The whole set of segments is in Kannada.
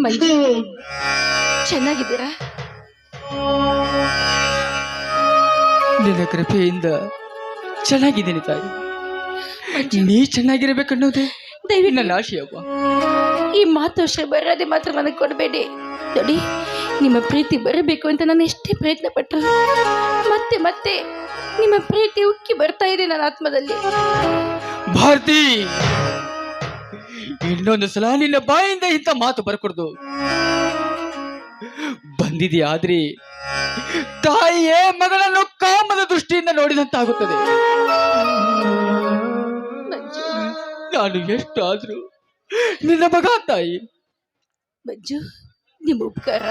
ಮಂಜು, ಚೆನ್ನಾಗಿದ್ದೀರಾ? ನಿನ್ನ ಕೃಪೆಯಿಂದ ಚೆನ್ನಾಗಿದ್ದೀನಿ ತಾಯಿ. ನೀ ಚೆನ್ನಾಗಿರ್ಬೇಕನ್ನೋದೇ ದಯವಿಟ್ಟು ನನ್ನ ಆಶೆಯವ್ವ. ಈ ಮಾತು ಬರೋದೇ ಮಾತ್ರ ನನಗೆ ಕೊಡಬೇಡಿ. ನೋಡಿ, ನಿಮ್ಮ ಪ್ರೀತಿ ಬರಬೇಕು ಅಂತ ನಾನು ಎಷ್ಟೇ ಪ್ರಯತ್ನ ಪಟ್ಟರು ಮತ್ತೆ ಮತ್ತೆ ನಿಮ್ಮ ಪ್ರೀತಿ ಉಕ್ಕಿ ಬರ್ತಾ ಇದೆ ನನ್ನ ಆತ್ಮದಲ್ಲಿ. ಭಾರತಿ, ಇನ್ನೊಂದು ಸಲ ನಿನ್ನ ಬಾಯಿಂದ ಇಂಥ ಮಾತು ಬರ್ಕೊಡ್ದು. ಬಂದಿದೆಯಾದ್ರೆ ತಾಯಿಯೇ ಮಗಳನ್ನು ಕಾಮದ ದೃಷ್ಟಿಯಿಂದ ನೋಡಿದಂತಾಗುತ್ತದೆ. ನಾನು ಎಷ್ಟು ಆದ್ರೂ ನಿನ್ನ ಮಗ ತಾಯಿ. ಮಂಜು, ನಿಮ್ಮ ಉಪಕಾರ,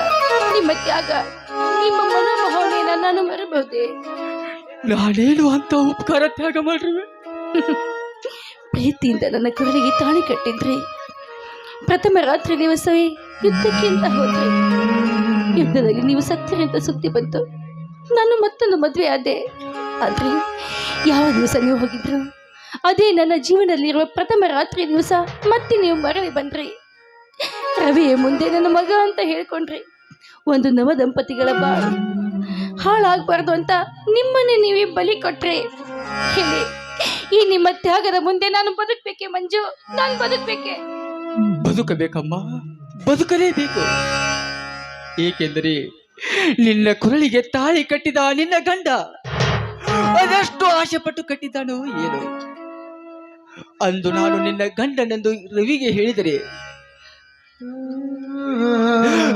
ನಿಮ್ಮ ತ್ಯಾಗ, ನಿಮ್ಮ ಮನೋಭಾವನೆಯನ್ನ ನಾನು ಮರಬಹುದೇ? ನಾನೇನು ಅಂತ ಉಪಕಾರ ತ್ಯಾಗ ಮಾಡ್ರುವೆ? ಪ್ರೀತಿಯಿಂದ ನನ್ನ ಕೊರಳಿಗೆ ತಾಳಿ ಕಟ್ಟಿದ್ರಿ. ಪ್ರಥಮ ರಾತ್ರಿ ದಿವಸವೇ ಯುದ್ಧಕ್ಕೆ ಅಂತ ಹೋದ್ರಿ. ಯುದ್ಧದಲ್ಲಿ ನೀವು ಸತ್ತರಿ ಅಂತ ಸುದ್ದಿ ಬಂತು. ನಾನು ಮತ್ತೊಂದು ಮದುವೆ ಆದೆ. ಆದ್ರೆ ಯಾವ ದಿವಸ ನೀವು ಹೋಗಿದ್ರು ಅದೇ ನನ್ನ ಜೀವನದಲ್ಲಿರುವ ಪ್ರಥಮ ರಾತ್ರಿ ದಿವಸ ಮತ್ತೆ ನೀವು ಮರಳಿ ಬಂದ್ರಿ. ರವಿಯ ಮುಂದೆ ನನ್ನ ಮಗ ಅಂತ ಹೇಳ್ಕೊಂಡ್ರಿ. ಒಂದು ನವ ದಂಪತಿಗಳ ಬಾಳು ಹಾಳಾಗಬಾರ್ದು ಅಂತ ನಿಮ್ಮನ್ನೇ ನೀವೇ ಬಲಿ ಕೊಟ್ರೆ. ಹೇಳಿ, ಈ ನಿಮ್ಮ ತ್ಯಾಗದ ಮುಂದೆ ನಾನು ಬದುಕಬೇಕೆ ಮಂಜು? ನಾನು ಬದುಕಬೇಕೆ? ಬದುಕಬೇಕಮ್ಮ, ಬದುಕಲೇಬೇಕು. ಏಕೆಂದರೆ ನಿನ್ನ ಕೊರಳಿಗೆ ತಾಳಿ ಕಟ್ಟಿದ ನಿನ್ನ ಗಂಡ ಅದೆಷ್ಟು ಆಶೆ ಪಟ್ಟು ಕಟ್ಟಿದ್ದಾನೋ ಏನು. ಅಂದು ನಾನು ನಿನ್ನ ಗಂಡನೆಂದು ರವಿಗೆ ಹೇಳಿದರೆ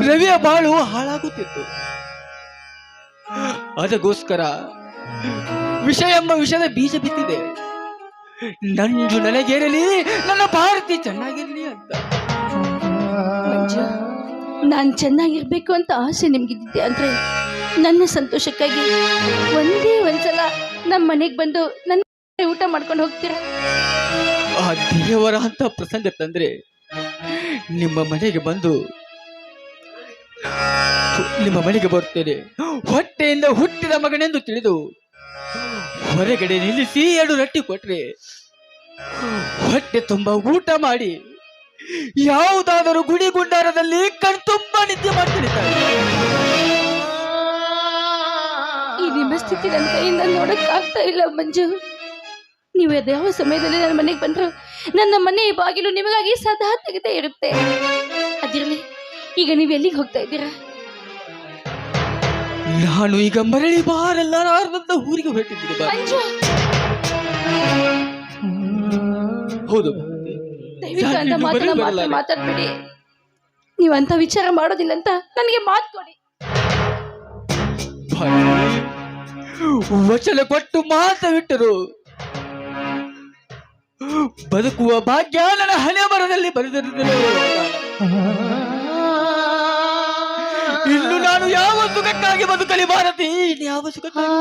ರವಿಯ ಬಾಳು ಹಾಳಾಗುತ್ತಿತ್ತು. ಅದಕ್ಕೋಸ್ಕರ ವಿಷ ಎಂಬ ವಿಷದ ಬೀಜ ಬಿತ್ತಿದೆ. ನಂಜು ನನಗೇರಲಿ, ನನ್ನ ಭಾರತಿ ಚೆನ್ನಾಗಿರಲಿ ಅಂತ. ನಾನು ಚೆನ್ನಾಗಿರ್ಬೇಕು ಅಂತ ಆಸೆ ನಿಮ್ಗಿದ್ದಿದ್ದೆ ಅಂದ್ರೆ ನನ್ನ ಸಂತೋಷಕ್ಕಾಗಿ ಒಂದೇ ಒಂದ್ಸಲ ನಮ್ಮ ಮನೆಗೆ ಬಂದು ನನ್ನ ಊಟ ಮಾಡ್ಕೊಂಡು ಹೋಗ್ತೀರಾ? ಆ ದೇವರ ಅಂತ ಪ್ರಸಂಗ ತಂದ್ರೆ ನಿಮ್ಮ ಮನೆಗೆ ಬರ್ತೇನೆ. ಹೊಟ್ಟೆಯಿಂದ ಹುಟ್ಟಿದ ಮಗನೆಂದು ತಿಳಿದು ಹೊರಗಡೆ ನಿಲ್ಲಿಸಿ 2 ರೊಟ್ಟಿ ಕೊಟ್ರೆ ಹೊಟ್ಟೆ ತುಂಬ ಊಟ ಮಾಡಿ ಯಾವುದಾದರೂ ಗುಡಿ ಗುಂಡಾರದಲ್ಲಿ ಕಣ್ತುಂಬ ನಿದ್ದೆ ಮಾಡ್ತೀನಿ. ಈ ನಿಮ್ಮ ಸ್ಥಿತಿ ನನ್ನ ಕೈಯಿಂದ ನೋಡಕ್ ಆಗ್ತಾ ಇಲ್ಲ ಮಂಜು. ನೀವು ಯಾವ ಸಮಯದಲ್ಲಿ ನನ್ನ ಮನೆಗೆ ಬಂದ್ರು ನನ್ನ ಮನೆ ಬಾಗಿಲು ನಿಮಗಾಗಿ ಸದಾ ತೆಗೆದೇ ಇರುತ್ತೆ. ಅದಿರಲಿ, ಈಗ ನೀವು ಎಲ್ಲಿಗೆ ಹೋಗ್ತಾ ಇದ್ದೀರಾ? ನಾನು ಈಗ ಮರಳಿ ಬಾರಲ್ಲಾರ್ದಂತ ಊರಿಗೆ ಹೊರಟಿದ್ದೀನಿ. ಹೌದು, ದಯವಿಟ್ಟು ಅಂತ ಮಾತಾಡ್ಬೇಡಿ. ನೀವಂತ ವಿಚಾರ ಮಾಡೋದಿಲ್ಲ ಅಂತ ನನಗೆ ಮಾತು ಕೊಡಿ. ವಚನ ಕೊಟ್ಟು ಮಾತವಿಟ್ಟರು ಬದುಕುವ ಭಾಗ್ಯ ನನ್ನ ಹಣೆ ಬರದಲ್ಲಿ ಬರೆದಿರುತ್ತದೆ. ಇನ್ನು ನಾನು ಯಾವ ಸುಖಕ್ಕಾಗಿ ಬದುಕಲಿ ಭಾರತಿ? ಯಾವ ಸುಖಕ್ಕಾಗಿ?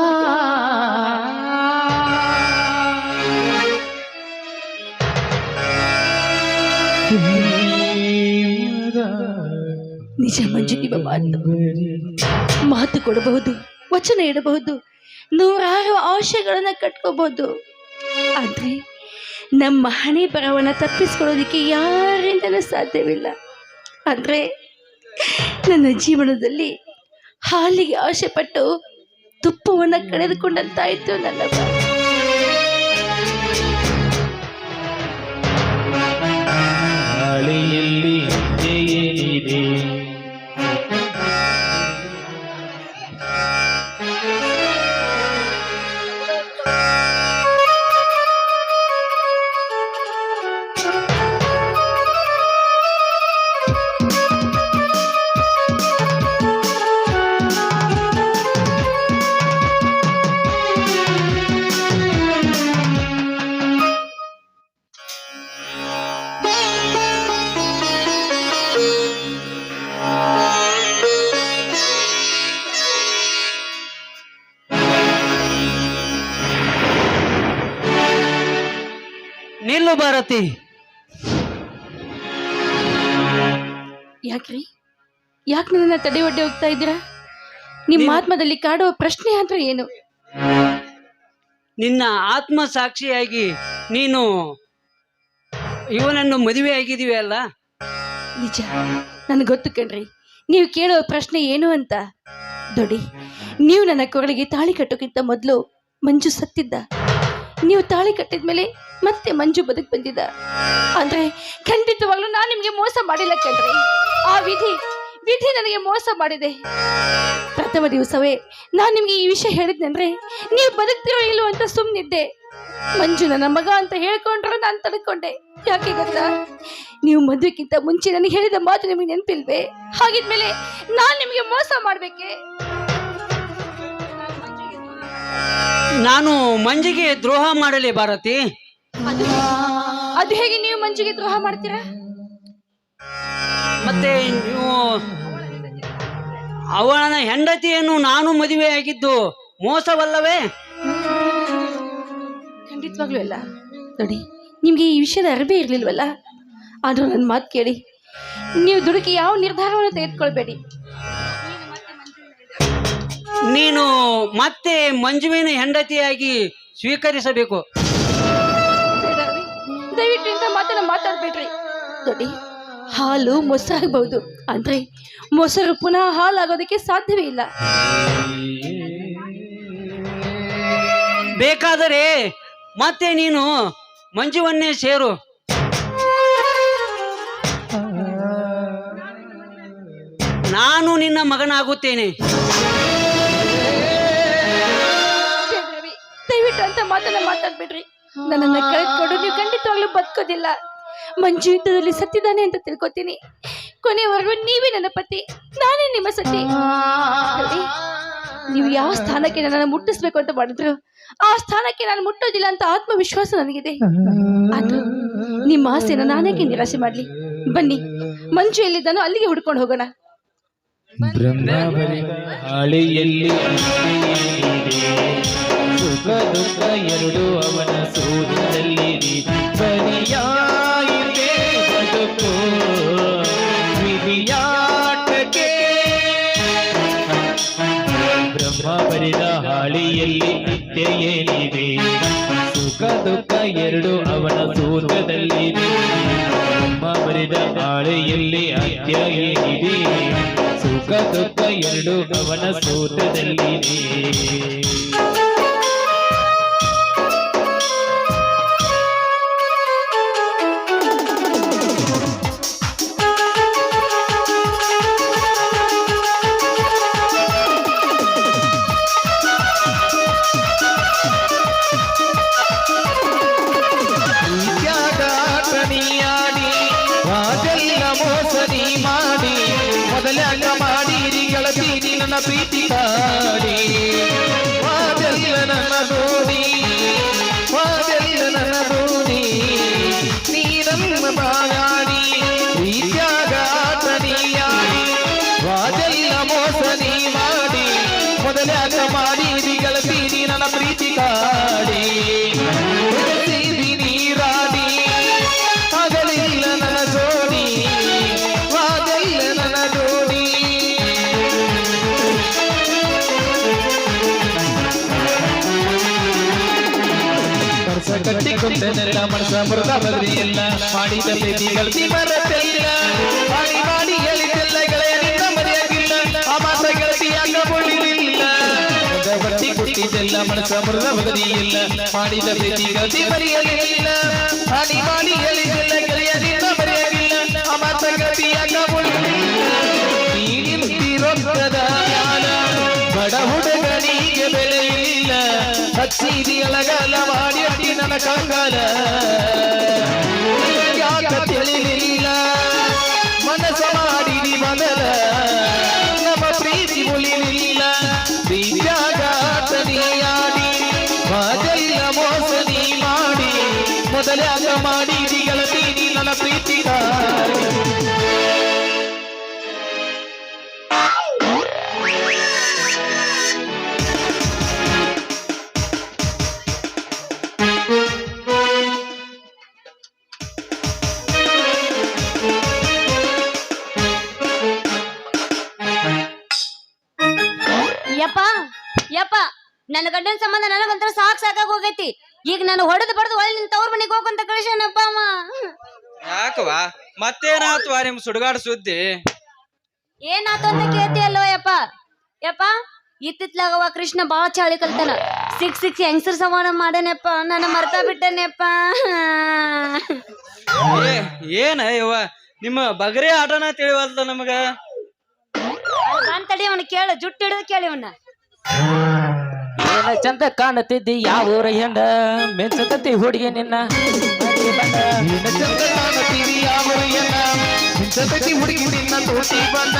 ನಿಜ ಮಂಜು, ನಿಮ್ಮ ಮಾತು ಕೊಡಬಹುದು, ವಚನ ಇಡಬಹುದು, 100 ಆಶೆಗಳನ್ನ ಕಟ್ಕೋಬಹುದು. ಆದ್ರೆ ನಮ್ಮ ಹಣೆ ಬರವನ್ನ ತಪ್ಪಿಸ್ಕೊಳ್ಳೋದಿಕ್ಕೆ ಯಾರಿಂದಲೂ ಸಾಧ್ಯವಿಲ್ಲ. ಅಂದ್ರೆ ನನ್ನ ಜೀವನದಲ್ಲಿ ಹಾಲಿಗೆ ಆಸೆ ಪಟ್ಟು ತುಪ್ಪವನ್ನ ಕಳೆದುಕೊಂಡಂತಾಯ್ತು ನನ್ನ ಗಾಳಿಯಲ್ಲಿ ಏನಿದೆ ನಿಲ್ಲು ಭಾರತಿ. ಯಾಕ್ರಿ, ಯಾಕೆ ನನ್ನ ತಡೆ ಒಡ್ಡೆ ಹೋಗ್ತಾ ಇದ್ದೀರಾ? ನಿಮ್ಮ ಆತ್ಮದಲ್ಲಿ ಕಾಡುವ ಪ್ರಶ್ನೆ ಆದ್ರೆ ಏನು? ನಿನ್ನ ಆತ್ಮ ಸಾಕ್ಷಿಯಾಗಿ ನೀನು ಇವನನ್ನು ಮದುವೆ ಆಗಿದೀವಿ ಅಲ್ಲ? ನಿಜ, ನನಗೆ ಗೊತ್ತು ಕಣ್ರಿ ನೀವು ಕೇಳೋ ಪ್ರಶ್ನೆ ಏನು ಅಂತ. ದೊಡ್ಡಿ, ನೀವು ನನ್ನ ಕೊರಳಿಗೆ ತಾಳಿ ಕಟ್ಟೋಕ್ಕಿಂತ ಮೊದಲು ಮಂಜು ಸತ್ತಿದ್ದ. ನೀವು ತಾಳಿ ಕಟ್ಟಿದ್ಮೇಲೆ ಮತ್ತೆ ಮಂಜು ಬದುಕು ಬಂದಿದ್ದ. ಅಂದ್ರೆ ಖಂಡಿತವಾಗ್ಲೂ ನಾನು ನಿಮಗೆ ಮೋಸ ಮಾಡಿಲ್ಲ ಕಣ್ರಿ. ಆ ವಿಧಿ ನನಗೆ ಮೋಸ ಮಾಡಿದೆ. ಪ್ರಥಮ ದಿವಸವೇ ನಾನು ನಿಮ್ಗೆ ಈ ವಿಷಯ ಹೇಳಿದ್ನಂದ್ರೆ ನೀವು ಬದುಕ್ತಿರೋ ಇಲ್ಲೋ ಅಂತ ಸುಮ್ಮನಿದ್ದೆ. ಮಂಜು ನನ್ನ ಮಗ ಅಂತ ಹೇಳ್ಕೊಂಡ್ರು ನಾನು ತಡ್ಕೊಂಡೆ. ಯಾಕೆ ಗೊತ್ತಾ, ನೀವು ಮದುವೆಗಿಂತ ಮುಂಚೆ ನನಗೆ ಹೇಳಿದ ಮಾತು ನಿಮಗೆ ನೆನಪಿಲ್ವೇ? ಹಾಗಿದ್ಮೇಲೆ ನಾನು ನಿಮಗೆ ಮೋಸ ಮಾಡ್ಬೇಕೆ? ನಾನು ಮಂಜಿಗೆ ದ್ರೋಹ ಮಾಡಲಿ ಭಾರತಿ? ಅದು ಹೇಗೆ ನೀವು ಮಂಜಿಗೆ ದ್ರೋಹ ಮಾಡ್ತೀರಾ? ಮತ್ತೆ ನೀವು ಅವನ ಹೆಂಡತಿಯನ್ನು ನಾನು ಮದುವೆಯಾಗಿದ್ದು ಮೋಸವಲ್ಲವೇ? ಖಂಡಿತವಾಗ್ಲೂ ಅಲ್ಲ. ನೋಡಿ, ನಿಮಗೆ ಈ ವಿಷಯದ ಅರಿವೇ ಇರಲಿಲ್ವಲ್ಲ. ಆದರೂ ನನ್ನ ಮಾತು ಕೇಳಿ, ನೀವು ದುಡುಕಿ ಯಾವ ನಿರ್ಧಾರವನ್ನು ತೆಗೆದುಕೊಳ್ಬೇಡಿ. ನೀನು ಮತ್ತೆ ಮಂಜುವಿನ ಹೆಂಡತಿಯಾಗಿ ಸ್ವೀಕರಿಸಬೇಕು. ದಯವಿಟ್ಟು ಇಂಥ ಮಾತನ್ನ ಮಾತಾಡ್ಬೇಡ್ರಿ. ನೋಡಿ, ಹಾಲು ಮೊಸರಾಗಬಹುದು, ಅಂದ್ರೆ ಮೊಸರು ಪುನಃ ಹಾಲಾಗೋದಕ್ಕೆ ಸಾಧ್ಯವೇ ಇಲ್ಲ. ಬೇಕಾದರೆ ಮತ್ತೆ ನೀನು ಮಂಜುವನ್ನೇ ಸೇರು. ನಾನು ನಿನ್ನ ಮಗನಾಗುತ್ತೇನೆ. ದಯವಿಟ್ಟು ಅಂತ ಮಾತನ್ನ ಮಾತಾಡ್ಬೇಡ್ರಿ. ನನ್ನನ್ನು ಕಳೆದುಕೊಂಡು ನೀವು ಖಂಡಿತವಾಗ್ಲೂ ಬದುಕೋದಿಲ್ಲ. ಮಂಜು ಯುದ್ಧದಲ್ಲಿ ಸತ್ತಿದ್ದಾನೆ ಅಂತ ತಿಳ್ಕೊತೀನಿ. ಕೊನೆಯವರೆಗೂ ನೀವೇ ನನ್ನ ಪತಿ, ನಾನೇ ನಿಮ್ಮ ಸತಿ. ನೀವು ಯಾವ ಸ್ಥಾನಕ್ಕೆ ನನ್ನನ್ನು ಮುಟ್ಟಿಸ್ಬೇಕು ಅಂತ ಮಾಡಿದ್ರು ಆ ಸ್ಥಾನಕ್ಕೆ ನಾನು ಮುಟ್ಟೋದಿಲ್ಲ ಅಂತ ಆತ್ಮವಿಶ್ವಾಸ ನನಗಿದೆ. ಆದ್ರೂ ನಿಮ್ಮ ಆಸೆನ ನಾನೇಕೆ ನಿರಾಶೆ ಮಾಡ್ಲಿ? ಬನ್ನಿ, ಮಂಜು ಎಲ್ಲಿದ್ದಾನೋ ಅಲ್ಲಿಗೆ ಹುಡ್ಕೊಂಡು ಹೋಗೋಣ. ಹಾಳೆಯಲ್ಲಿ ಸುಖ ದುಃಖ ಎರಡು ಅವನ ಸೂರ್ಯದಲ್ಲಿ ಬರಿಯಾಯಿತೆ ಬದುಕು ವಿಧಿಯಾಟಕ್ಕೆ. ಬ್ರಹ್ಮ ಬರಿದ ಹಾಳೆಯಲ್ಲಿ ನಿತ್ಯ ಏನಿದೆ, ಸುಖ ದುಃಖ ಎರಡು ಅವನ ಸೂರ್ಯದಲ್ಲಿದೆ. ಬ್ರಹ್ಮ ಬರಿದ ಹಾಳೆಯಲ್ಲಿ ಅಂತ್ಯ ಏನಿದೆ, ಸುಖ ದುಃಖ ಎರಡು ಅವನ ಸೂತ್ರದಲ್ಲಿದೆ. ಮೊದಲಾಗ ಮಾಡಿರಿ ಗೆಳತಿ ನನ್ನ ಪ್ರೀತಿ ಕಾಡಿ, ವಾದೆಲ್ಲ ನನ್ನ ದೋಣಿ, ವಾದೆಲ್ಲ ನನ್ನ ದೋಣಿ, ನೀರಮ್ಮ ಬಾಗಾಡಿ ಪ್ರೀತ್ಯಾಗ ಆಟನಿಯಾಡಿ, ವಾದೆಲ್ಲ ಮೋಸ ನೀ ಮಾಡಿ, ಮೊದಲಾಗ ಮಾಡಿರಿ ಗೆಳತಿ ನನ್ನ ಪ್ರೀತಿ ಕಾಡಿ, ನೀರಾಡಿ ಆಗಲಿಲ್ಲ ನನ್ನ ಜೋಡಿ, ಕಟ್ಟಿಕೊಂಡನೆಲ್ಲ ಮನಸ ಮೃತ ಬದಲಿಯಲ್ಲ, ಮಾಡಿದ ಪ್ರೀತಿ ಗೆಳತಿ ಮರೆತಿಲ್ಲ, ಮಾಡಿ ಮಾಡಿ ಹೇಳಿದ್ದೆಲ್ಲ ಗೆಳೆಯನಿಂದ ಮರೆಯಾಗಿಲ್ಲ, ಆ ಮಾತ ಗೆಳತಿಯಾಗ ಉಳಿಲಿಲ್ಲ. ಬಟ್ಟಿ ಕೊಟ್ಟಿದ್ದೆಲ್ಲ ಮನಸ ಮೃತ ಬದಲಿಯಲ್ಲ, ಮಾಡಿದ ಪ್ರೀತಿ ಗೆಳತಿ ಮರೆಯಲಿಲ್ಲ, ಮಾಡಿ ಮಾಡಿ ಹೇಳಿದ್ದೆಲ್ಲ ಗೆಳೆಯನಿಂದ ಮರೆಯಾಗಿಲ್ಲ, ಆ ಮಾತ ಗೆಳತಿಯಾಗ ಉಳಿಲಿಲ್ಲ. ರೊಕ್ಕದ ಬಡ ಹುಡುಗನಿಗೆ ಬೆಲೆ ಇಲ್ಲ, ಹಚ್ಚಿದಿ ಅಳಗಲ ಮಾಡಿ ಅಟ್ಟಿ ನನ್ನ ಕಂಗಾಲ, ಯಾಕ ತಿಳಿಲಿಲ್ಲ ಮನಸ ಮಾಡಿದಿ ಮೊದಲ, ನಮ್ಮ ಪ್ರೀತಿ ಉಳಿಲಿಲ್ಲ, ಪ್ರೀತ್ಯಾಗ ಆಟನಿಯಾಡಿ, ಮಾದೆಲ್ಲ ಮೋಸ ನೀ ಮಾಡಿ, ಮೊದಲಾಗ ಮಾಡಿದಿ ಗೆಳತಿ ನನ್ನ ಪ್ರೀತಿ ಕಾಡಿ. ಯಪ್ಪ ನನ್ನ ಗಂಡನ ಸಂಬಂಧ ನನಗಂತರ ಸಾಕಾಗಿ ಹೋಗೈತಿ. ಈಗ ನಾನು ಹೊಡೆದು ಬಡ್ದು ಒಳ್ಳೆ ನಿನ್ ತವ್ರ ಮನೆಗೆ ಹೋಗಂತ ಕಳಿಸನಪ್ಪ ಅಮ್ಮ. ಯಾಕವಾ ಮತ್ತೇನಾತ್ವಾ ನಿಮ್ ಸುಡುಗಾಡ ಸುದ್ದಿ? ಏನಾತು ಅಂತ ಕೇಳ್ತೀಯಲ್ಲೋ ಯಪ್ಪ ಯಪ್ಪ ಇತ್ತಿತ್ಲಾಗವ ಕೃಷ್ಣ ಬಾಳ ಚಾಳಿ ಕಲ್ತಾನ ಸಿಕ್ಸ್ ಹೆಂಗಸರ್ ಸಮಾನ ಮಾಡೇನಪ್ಪ ನನ್ನ ಮರ್ತಾ ಬಿಟ್ಟನೆಪ್ಪ ಏನ ಯವ್ವ ನಿಮ್ಮ ಬಗರೆ ಆಟನ ತಿಳಿವಲ್ದ ನಮಗ ತಡಿ ಅವನು ಕೇಳು ಜುಟ್ಟು ಹಿಡಿದು ಕೇಳಿ ಅವನ್ನ ಏನ ಚಂದ ಕಾಣುತ್ತಿದ್ದಿ ಯಾವ ಊರ ಹೆಂಡ ಮೆಚ್ಚತತಿ ಹುಡುಗಿ ನಿನ್ನ ನಿನ್ನ ಚಂದ ಕಾಣುತ್ತೀರಿ ಯಾವರಿಯನ್ನ ನಿಂತತಿ ಹುಡುಗಿ ನಿನ್ನ ತೋಟಿ ಬಣ್ಣ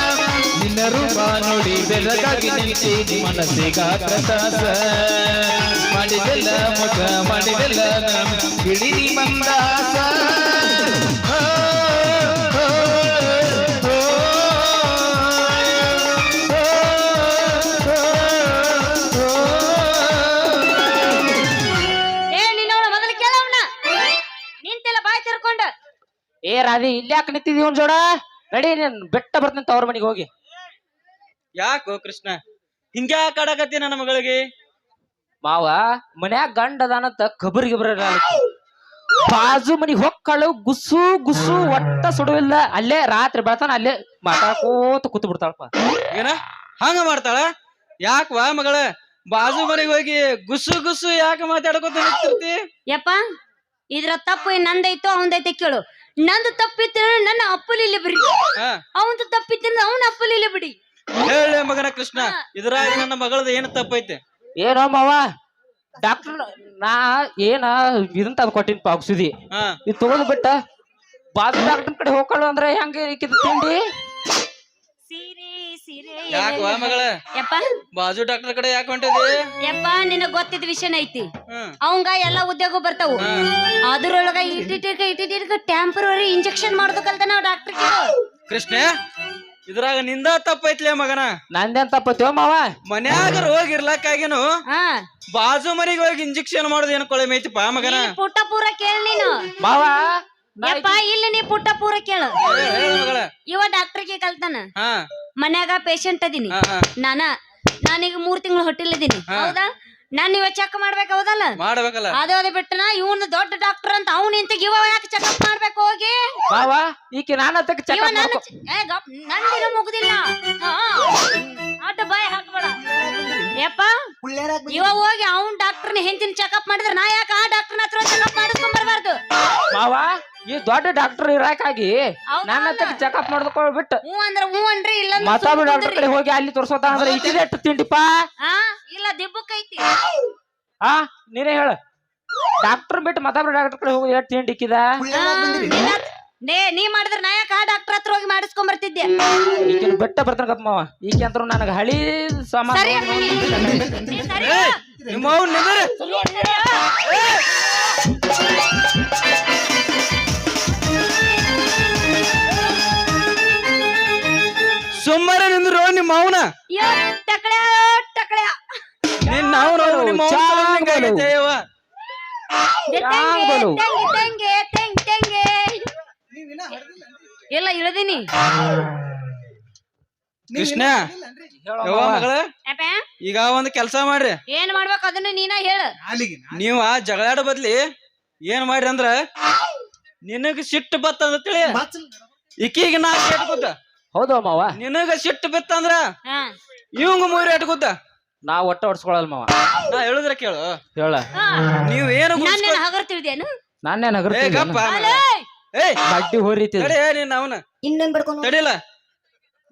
ನಿನ್ನ ರೂಪ ನೋಡಿ ಬೆಳಗಾಗಿ ನಿಂತೀನಿ ಮನಸ್ಸಿಗ ಪ್ರಕಾಶ ಮಾಡಿದೆಲ್ಲ ಮುಖ ಮಾಡಿದೆಲ್ಲ ಹಿಡಿ ಮಂದಾಸ ಏ ರಾಧಿ ಇಲ್ಲಿ ಯಾಕೆ ನಿಂತಿದ್ದಿ ಒಂದ್ ಜೋಡ ನಡಿ ನೀನ್ ಬೆಟ್ಟ ಬರ್ತೀನಿ ತವ್ರ ಮನೆಗೆ ಹೋಗಿ. ಯಾಕೋ ಕೃಷ್ಣ ಹಿಂಗ್ಯಾಕ್ ಆಡಕತ್ತಿ ನನ್ನ ಮಗಳಿಗೆ ಮಾವ ಮನ್ಯಾಗ ಗಂಡ ಅದಾನಂತ ಖಬರಿಗೆ ಬಾಜು ಮನಿಗ್ ಹೊಕ್ಕಳು ಗುಸ್ಸು ಗುಸ್ಸು ಒಟ್ಟ ಸುಡುವಿಲ್ಲ ಅಲ್ಲೇ ರಾತ್ರಿ ಬೆಳತಾನ ಅಲ್ಲೇ ಮಾತಾಡ್ಕೋತ ಕೂತು ಬಿಡ್ತಾಳಪ್ಪ. ಏನ ಹಂಗ ಮಾಡ್ತಾಳ ಯಾಕವಾ ಮಗಳ ಬಾಜು ಮನೆಗೆ ಹೋಗಿ ಗುಸ್ಸು ಗುಸ್ಸು ಯಾಕೆ ಮಾತಾಡ್ಕೊತ ನಿಂತಿರ್ತಿ ಯಪ್ಪ ಇದ್ರ ತಪ್ಪು ನಂದೈತೋ ಅವಂದೈತೆ ಕೇಳು ನಂದು ತಪ್ಪಿತ್ತ ನನ್ನ ಅಪ್ಪಲಿಲ್ಲ ಬಿಡಿ ಅವಂದು ತಪ್ಪಿತ್ತ ಅವನ ಅಪ್ಪಲಿಲ್ಲ ಬಿಡಿ ಹೇಳ ಮಗನ ಕೃಷ್ಣ ಇದ್ರಾಗ ನನ್ನ ಮಗಳದ ಏನ್ ತಪ್ಪೈತೆ ಏನೋ ಮಾವ ಡಾಕ್ಟರ್ ನಾ ಏನ ಇದಂತ ಅದ್ ಕೊಟ್ಟಿನ್ಪ ಔಷಧಿ ಇದು ತಗೊಂಡ್ ಬಿಟ್ಟ ಬಾಜು ಡಾಕ್ಟರ್ ಕಡೆ ಹೋಗ್ಕೊಳ್ಳು ಅಂದ್ರೆ ಹೆಂಗ ಇಕ್ಕಿದ್ ತಿಂಡಿ ಸೀರೆ ಸೀರೆ ಯಾಕವಾ ಮಗಳ ಯಪ್ಪ ಬಾಜು ಡಾಕ್ಟರ್ ಕಡೆ ಯಾಕೆ ಹೊಂಟಿದಿ ಯಪ್ಪ ನಿನಗ್ ಗೊತ್ತಿದ್ ವಿಷಯನ ಐತಿ ಅವಂಗ ಎಲ್ಲಾ ಉದ್ಯೋಗ ಬರ್ತಾವು ಅದ್ರೊಳಗ ಇಟ್ಟಿಟ್ಟಿಗೆ ಟ್ಯಾಂಪರರಿ ಇಂಜೆಕ್ಷನ್ ಮಾಡೋದು ಕಲ್ತ ನಾವ್ ಡಾಕ್ಟರ್ ಕೃಷ್ಣ ಇದ್ರಾಗ ನಿಂದ ತಪ್ಪೈತ್ಲೆ ಮಗನ ನಂದೇನ್ ತಪ್ಪತ್ತೇವ ಮಾವ ಮನ್ಯಾಗ ರೋಗ ಇರ್ಲಕ್ಕಾಗೇನು ಬಾಜು ಮನೆಗೆ ಹೋಗಿ ಇಂಜೆಕ್ಷನ್ ಮಾಡೋದು ಏನ್ ಕೊಳೆ ಮೈತಿಪ್ಪ ಮಗನ ಪುಟ್ಟ ಪೂರ ಕೇಳ ನೀನು ಮಾವ ಯಪ್ಪ ಇಲ್ಲಿ ನೀ ಪುಟ್ಟ ಪೂರ ಕೇಳು ಮಗಳ ಇವ ಡಾಕ್ಟರ್ಗೆ ಕಲ್ತಾನ ಮನ್ಯಾಗ ಪೇಷಂಟ್ ಅದೀನಿ ನಾನೀಗ 3 ತಿಂಗಳು ಹೊಟ್ಟಿಲಿದ್ದೀನಿ ಹೌದಾ ನಾನ್ ಇವ ಚೆಕ್ ಮಾಡ್ಬೇಕು ಹೌದಲ್ಲ ಮಾಡ್ಬೇಕಲ್ಲ ಅದೇ ಬಿಟ್ಟನ ಇವನ್ ದೊಡ್ಡ ಡಾಕ್ಟರ್ ಅಂತ ಅವ್ನ ಇಂತ ಇವ ಯಾಕೆ ಚೆಕಪ್ ಮಾಡ್ಬೇಕು ಹೋಗಿ ಮಾವ ಈಕೆ ನಾನು ನಂದಿನ ಮುಗುದಿಲ್ಲ ಅಡ್ಡ ಬಾಯ್ ಹಾಕ್ಬೇಡ ಯಪ್ಪ ಇವ ಹೋಗಿ ಅವ್ನ್ ಡಾಕ್ಟರ್ನ ಹೆಂತಿನ ಚೆಕಪ್ ಮಾಡಿದ್ರೆ ನಾ ಯಾಕೆ ಆ ಡಾಕ್ಟರ್ನ ಹತ್ರ ಚೆಕಪ್ ಮಾಡಿಸ್ಕೊಂಡ್ ಬರ್ಬಾರ್ದು ಮಾವ ಈ ದೊಡ್ಡ ಡಾಕ್ಟರ್ ಇರಾಕಾಗಿ ನನ್ನ ಚೆಕಪ್ ಮಾಡ್ಕೊಳ್ಬಿಟ್ಟು ಹ್ಞೂ ಅನ್ರಿ ಇಲ್ಲ ಮತ್ತೊಬ್ಬ ಡಾಕ್ಟರ್ ಕಡೆ ಹೋಗಿ ಅಲ್ಲಿ ತೋರ್ಸೋತ ಅಂದ್ರೆ ಇಟ್ಟಿದೆ ಎಷ್ಟು ತಿಂಡಿಪ್ಪ ಇಲ್ಲ ದಿಬ್ಬಕ್ಕೈತಿ ನೀನೇ ಹೇಳ ಡಾಕ್ಟರ್ ಬಿಟ್ಟು ಮತ್ತೊಬ್ಬ ಡಾಕ್ಟರ್ ಕಡೆ ಹೋಗಿ ಎಷ್ಟು ತಿಂಡಿ ಇಕ್ಕಿದ ನೀ ಮಾಡಿದ್ರೆ ನಾ ಯಾಕೆ ಆ ಡಾಕ್ಟರ್ ಹತ್ರ ಹೋಗಿ ಮಾಡಿಸ್ಕೊಂಡ್ ಬರ್ತಿದ್ದೆ ಈಗಿನ ಬೆಟ್ಟ ಬರ್ತಾನ ಕಪ್ಪ ಮಾವ ಈಕೆ ಅಂತ ನನಗೆ ಹಳಿ ಸಾಮಾನು ಸುಮ್ಮನೆ ನಿಂದ್ರು ನಿಮ್ಮ ಅವನ ಎಲ್ಲ ಇಳದೀನಿ ಕೃಷ್ಣ ಮಗಳ ಈಗ ಒಂದ್ ಕೆಲ್ಸ ಮಾಡ್ರಿ ಏನ್ ಮಾಡ್ಬೇಕು ಅದನ್ನ ನೀನ ಹೇಳ ನೀವ ಜಗಳಾಡ ಬದ್ಲಿ ಏನ್ ಮಾಡ್ರಿ ಅಂದ್ರ ನಿನಗ ಸಿಟ್ಟು ಬತ್ತಂದ ತಿಳಿ ಈಕೀಗ ನಾ ಇಟ್ಕೊತ ಹೌದಾ ಮಾವ ನಿನಗ ಸಿಟ್ಟು ಬಿತ್ತಂದ್ರ ಇವಂಗ 3 ಇಟ್ಕೊತ ನಾ ಒಟ್ಟ ಹೊಡ್ಸ್ಕೊಳಲ್ ಮಾವ ನಾ ಹೇಳಿದ್ರ ಕೇಳು ಹೇಳ ನೀವ್ ಏನು ಹಗರ್ ತಿಳಿದೇನು ನಾನೇನ್ ಬಡ್ಡಿ ಹೋರಿತಿ ಅವನ ತಡಿಲ್ಲ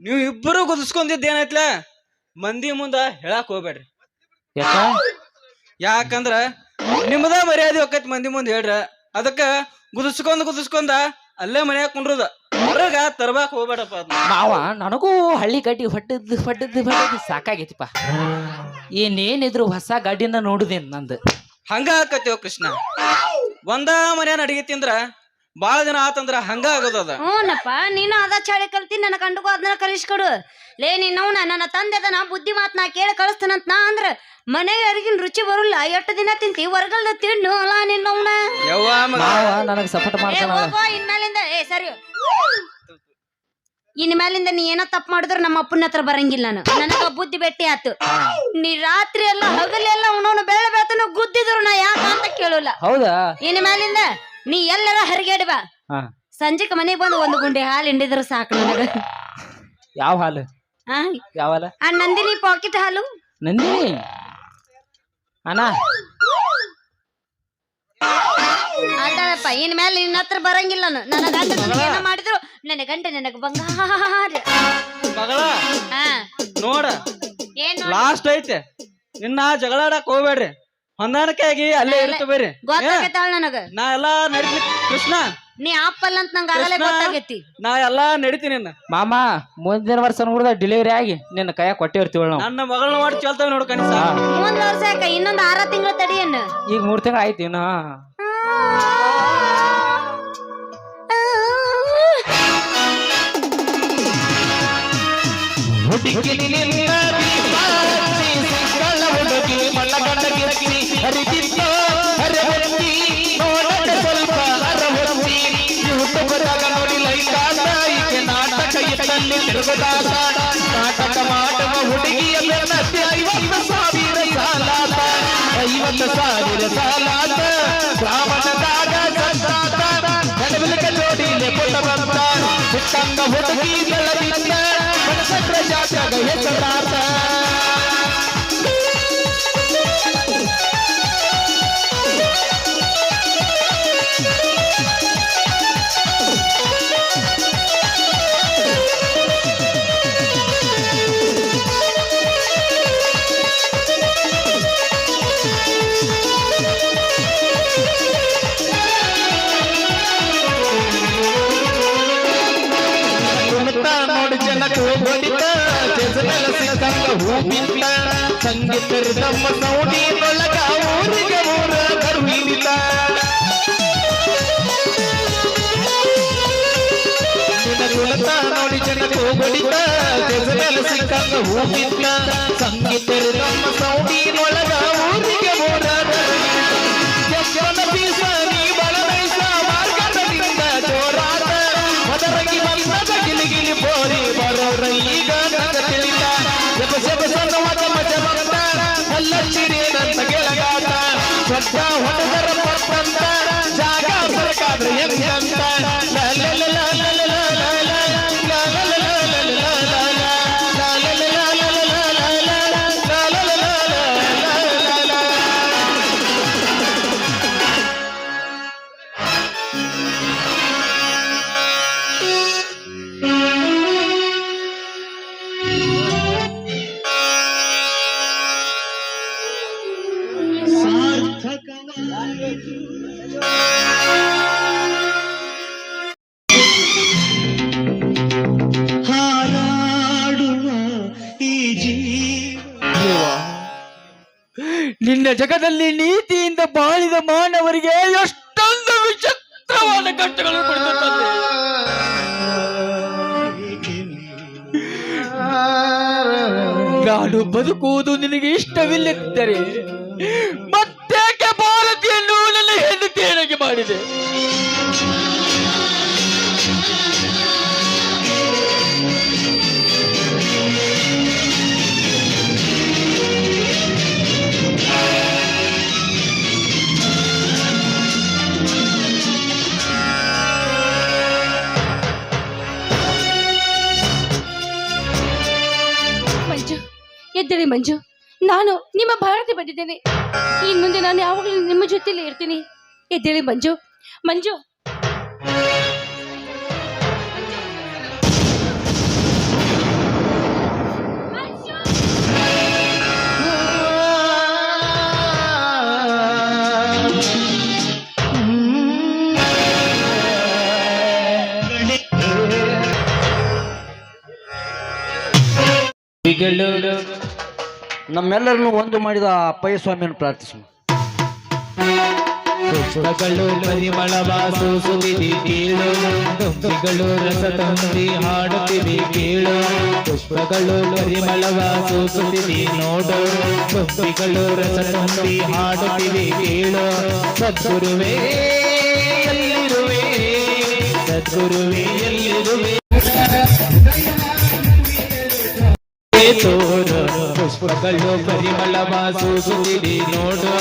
ನೀವ್ ಇಬ್ಬರು ಗುದಿಸ್ಕೊಂಡಿದ್ದೇನೈತ್ಲ ಮಂದಿ ಮುಂದ ಹೇಳಾಕ್ ಹೋಗ್ಬೇಡ್ರಿ ಯಾಕಂದ್ರ ನಿಮ್ದ ಮರ್ಯಾದೆ ಹೋಗತ್ ಮಂದಿ ಮುಂದ್ ಹೇಳ್ರ ಅದಕ್ಕ ಗುದಿಸ್ಕೊಂಡ ಅಲ್ಲೇ ಮನ್ಯಾಗ ಕುಂಡ್ರದ ಹೊರಗ ತರ್ಬಾಕ್ ಹೋಗ್ಬೇಡಪ್ಪ ಮಾವ ನನಗೂ ಹಳ್ಳಿ ಗಾಡಿ ಹೊಟ್ಟದ್ದು ಸಾಕಾಗೈತಿಪ್ಪ ಏನೇನಿದ್ರು ಹೊಸ ಗಾಡಿನ ನೋಡುದೇನ್ ನಂದು ಹಂಗ ಆಕತ್ಯವ ಕೃಷ್ಣ ಒಂದ ಮನ್ಯಾನ ಅಡಿಗೆ ತಿಂದ್ರ ಬಾಳ ದಿನ ಆತಂದ್ರ ಹಂಗ ಆಗೋದದ ಹ್ಞೂನಪ್ಪ ನೀನು ಅದ ಚಾಳಿ ಕಲ್ತಿ ನನ್ನ ಕಂಡುಕೋ ಅದನ್ನ ಕಲಿಸ್ಕೊಡು ಲೇ ನೀನವ್ನ ನನ್ನ ತಂದೆ ಅದನ್ನ ಬುದ್ಧಿ ಮಾತ್ ನಾ ಕೇಳಿ ಕಳಿಸ್ತಾನಂತ ನಾ ಅಂದ್ರ ಮನೆಗೆ ಅರಿಗಿನ ರುಚಿ ಬರುಲ್ಲ ಎಷ್ಟು ದಿನ ತಿಂತಿ ಹೊರಗಲ್ದ ತಿನ್ನು ಅಲ್ಲ ನಿನ್ನವ್ನ ನನಗ್ ಸಪೋರ್ಟ್ ಮಾಡ್ತಾನ ಇನ್ಮೇಲಿಂದ ಸರಿ ಇನ್ಮೇಲಿಂದ ನೀ ಏನೋ ತಪ್ಪು ಮಾಡಿದ್ರು ನಮ್ಮ ಅಪ್ಪನ ಹತ್ರ ಬರಂಗಿಲ್ಲ ನಾನು ನನಗ ಬುದ್ಧಿ ಬೆಟ್ಟಿ ಆತು ನೀ ರಾತ್ರಿ ಎಲ್ಲ ಹಗಲೆಲ್ಲ ಅವನವನು ಬೆಳೆ ಬೆಳತನ ಗುದ್ದಿದ್ರು ನಾ ಯಾಕ ಅಂತ ಕೇಳಲ್ಲ ಹೌದಾ ಇನ್ಮೇಲಿಂದ ನೀ ಎಲ್ಲರ ಹರಿಗೇಡಿ ಬಾ ಸಂಜೆಕ್ ಮನೆಗೆ ಬಂದು 1 ಗುಂಡೆ ಹಾಲು ಹಿಂಡಿದ್ರು ಸಾಕು ನನಗ ಯಾವ ಹಾಲು ಆ, ಯಾವ ಹಾಲ ಆ ನಂದಿನಿ ಪಾಕೆಟ್ ಹಾಲು. ನಂದಿನಿ ಅಣ್ಣ ಅದಪ್ಪ ಇನ್ ಮೇಲೆ ನಿನ್ನ ಹತ್ರ ಬರಂಗಿಲ್ಲ ನಾನು. ನನ್ನ ಗಂಡ ನನಗೆ ಏನೋ ಮಾಡಿದ್ರು ನನ್ನ ಗಂಡ ನನಗೆ ಬಂಗಾರ. ಮಗಳ ಹಾ ನೋಡ ಏನು ಲಾಸ್ಟ್ ಐತೆ ಇನ್ನ ಜಗಳಾಡಕ್ ಹೋಗ್ಬೇಡ್ರಿ ಹೊಂದಾಣಿಕೆ ಆಗಿ ಅಲ್ಲೇ ಇರುತ್ತೆ ಬೇರೆ ಗೊತ್ತಾಗೈತಾಳ ನನಗ. ನಾ ಎಲ್ಲಾ ನಡೀತೀನಿ ಕೃಷ್ಣ ನೀ ಆಪಲ್ ಅಂತ ನಂಗೆ ಆಗಲೇ ಕೃಷ್ಣ. ಗೊತ್ತಾಗೈತಿ. ನಾ ಎಲ್ಲಾ ನಡಿತೀನಿ ಮಾಮ ಮುಂದಿನ ವರ್ಷ ನೋಡಿದ ಡೆಲಿವರಿ ಆಗಿ ನಿನ್ನ ಕೈಯಾಗ ಕೊಟ್ಟಿರ್ತೀವಿ ನಾವು ನನ್ನ ಮಗಳನ್ನ ಮಾಡಿ ಚಲ್ತಾವ ನೋಡು ಕನಿಸ ಮುಂದ್ ವರ್ಷ ಯಾಕ ಇನ್ನೊಂದ್ 6 ತಿಂಗಳು ತಡಿಯನ್ನ. ಈಗ 3 ತಿಂಗಳು ಆಯ್ತು ಇನ್ನ ಹುಡುಗಿ ನಿನ್ನ ದೀಪಾವಳಿ ಸಿಕ್ಕಳ ಹುಡುಗಿ ಮಲ್ಲಗಂಡ ಗಿರಗಿ ಹರಿತಿದ್ದೋ ಹರವತ್ತಿ ನೋಡೋಣ ಸ್ವಲ್ಪ ಹರವತ್ತಿ ಯೂಟ್ಯೂಬ್ದಾಗ ನೋಡಿ ಲೈಕ್ ಆದ ಈಕೆ ನಾಟಕ ಎತ್ತಲ್ಲಿ ತಿರುಗದಾದ ನಾಟಕ ಮಾಡುವ ಹುಡುಗಿಯ ಬೆನ್ನತ್ತಿ 50,000 ಸಾಲಾತ 50,000 ಸಾಲಾತ ಬ್ರಾಹ್ಮಣದಾಗ ಸಂತಾತ ನಡುವಿನ ಜೋಡಿಲೆ ಕೊಟ್ಟ ಬಂದ ಹುಟ್ಟಂಗ ಹುಡುಗಿ ಬೆಳದಿಂದ ಮನಸಕ್ರ ಜಾತ್ಯಾಗ ಹೆಸರಾತ ನೋಡಿ ಜನಕ್ಕೆ ಹೊಡಿತ ಜಸನಲ ಸಿಕ್ಕಂಗ ಹೂ ಬಿತ್ತ ಸಂಗೀತರ ನಮ್ಮ ಸೌಡಿನೊಳಗ ಊರಿಗೆ ಊರ ಕರುಹಿಡಿತ ನಿನಗುಳತ ನೋಡಿ ಜನಕ್ಕೆ ಹೊಡಿತ ಜಸನಲ ಸಿಕ್ಕಂಗ ಹೂ ಬಿತ್ತ ಸಂಗೀತರ ನಮ್ಮ ಸೌಡಿನೊಳಗ ಊರಿಗೆ ಊರ ಜನ ಬೀಸ ನೀ ಬಳನೈಸ ಮಾರ್ಗದಿಂದ ಜೋರಾದ ಮದರಂಗಿ ಬಂದ ಗಿಲಿಗಿಲಿ ಬೋರಿ ಬರೋರ ಈಗ ನಂಗ ತಿಳಿತ ಜಪ ಜಪ ಸಣ್ಣವಾದ ಮಜ ಬಂದ ಅಲ್ಲಚ್ಚಿರಿ ನನ್ನ ಗೆಳಗಾಟ ಸ್ವಚ್ಛ ಹೊಡೆದರ ಪಪ್ಪಂತ ಜಾಗ ಸರ್ಕಾದ್ರೆ ಹೆಂಗಂತ ನಿನ್ನ ಜಗದಲ್ಲಿ ನೀತಿಯಿಂದ ಬಾಳಿದ ಮಾನವರಿಗೆ ಎಷ್ಟೊಂದು ವಿಚಿತ್ರವಾದ ಕಷ್ಟಗಳು ಕೊಡುತ್ತದೆ. ನಾನು ಬದುಕುವುದು ನಿನಗೆ ಇಷ್ಟವಿಲ್ಲದಿದ್ದರೆ ಮತ್ತೇಕೆ ಭಾರತೀಯನ್ನು ನನ್ನ ಹೆಂಡತಿಯನ್ನಾಗಿ ಮಾಡಿದೆ? ಮಂಜು, ಎದ್ದೇಳಿ ಮಂಜು. ನಾನು ನಿಮ್ಮ ಭಾರತಿ ಬಂದಿದ್ದೇನೆ. ಇನ್ನು ಮುಂದೆ ನಾನು ಯಾವಾಗಲೂ ನಿಮ್ಮ ಜೊತೆಲೇ ಇರ್ತೀನಿ. ಎದ್ದೇಳಿ ಮಂಜು. ಮಂಜು, ನಮ್ಮೆಲ್ಲರನ್ನು ಒಂದು ಮಾಡಿದ ಅಪ್ಪಯ್ಯ ಸ್ವಾಮಿಯನ್ನು ಪ್ರಾರ್ಥಿಸು. ಪುಷ್ಪಗಳು ಪರಿಮಳವ ಸೂಸುತ್ತಿದೆ ಕೇಳು, ತುಂಬಿಗಳು ರಸ ತುಂಬಿ ಹಾಡುತ್ತಿವೆ ಕೇಳು. ಪುಷ್ಪಗಳು ಪರಿಮಳವ ಸೂಸುತ್ತಿದೆ ನೋಡು, ತುಂಬಿಗಳು ರಸ ತುಂಬಿ ಹಾಡುತ್ತಿವೆ ಕೇಳು. ಸದ್ಗುರುವೇ ಎಲ್ಲಿರುವೆ, ಸದ್ಗುರುವೇ ಎಲ್ಲಿರುವೆ ತೋರು. ಪುಷ್ಪಗಳು ಪರಿಮಳವ ಸೂಸುತ್ತಿದೆ ನೋಡು,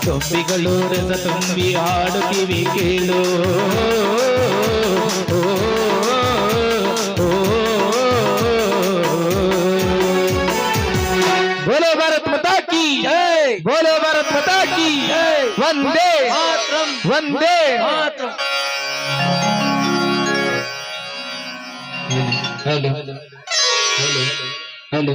ತುಂಬಿಗಳು ರಸ ತುಂಬಿ ಹಾಡುತ್ತಿವೆ ಕೇಳು. ಓ, ಓ, ಓ, ಓ, Vande Mataram Vande Mataram. Hello hello hello